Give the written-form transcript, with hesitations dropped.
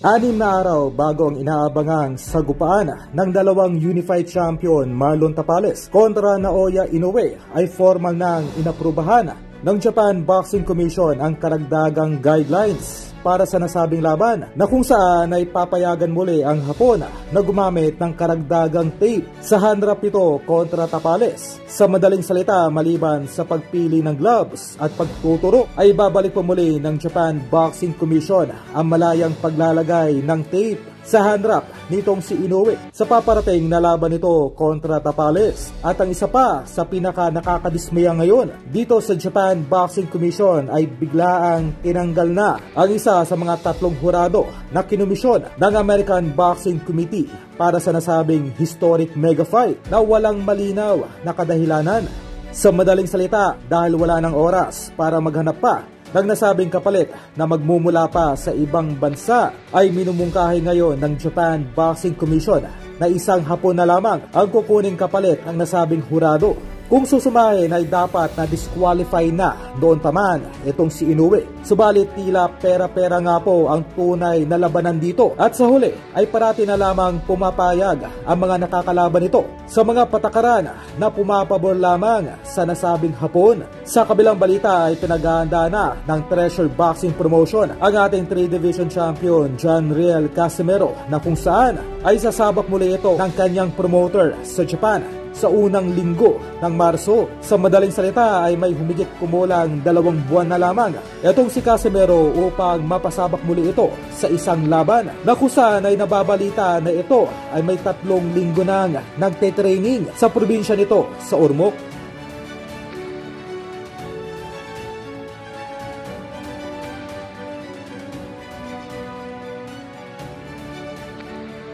6 na araw bago ang inaabangang sagupaan ng dalawang unified champion Marlon Tapales kontra Naoya Inoue ay formal nang inaprubahan ng Japan Boxing Commission ang karagdagang guidelines para sa nasabing laban na kung saan ay papayagan muli ang Hapon na gumamit ng karagdagang tape sa handrap ito kontra Tapales. Sa madaling salita, maliban sa pagpili ng gloves at pagtuturo, ay babalik pa muli ng Japan Boxing Commission ang malayang paglalagay ng tape sa handrap nitong si Inoue sa paparating na laban nito kontra Tapales. At ang isa pa sa pinaka nakakadismaya ngayon dito sa Japan Boxing Commission ay biglaang tinanggal na ang isa sa mga 3 hurado na kinumisyon ng American Boxing Committee para sa nasabing historic mega fight na walang malinaw na kadahilanan. Sa madaling salita, dahil wala ng oras para maghanap pa ng nasabing kapalit na magmumula pa sa ibang bansa, ay minumungkahi ngayon ng Japan Boxing Commission na isang Hapon na lamang ang kukuning kapalit ng nasabing hurado. Kung susumahin ay dapat na disqualify na doon pa man itong si Inoue. Subalit tila pera-pera nga po ang tunay na labanan dito. At sa huli ay parati na lamang pumapayag ang mga nakakalaban nito sa mga patakaran na pumapabor lamang sa nasabing Hapon. Sa kabilang balita ay pinag-aanda na ng Treasure Boxing Promotion ang ating 3-division champion John Riel Casimero na kung saan ay sasabak muli ito ng kanyang promoter sa Japan sa unang linggo ng Marso. Sa madaling salita ay may humigit kumulang 2 buwan na lamang itong si Casimero upang mapasabak muli ito sa isang laban na kung saan ay nababalita na ito ay may 3 linggo nang nagte-training sa probinsya nito sa Ormoc.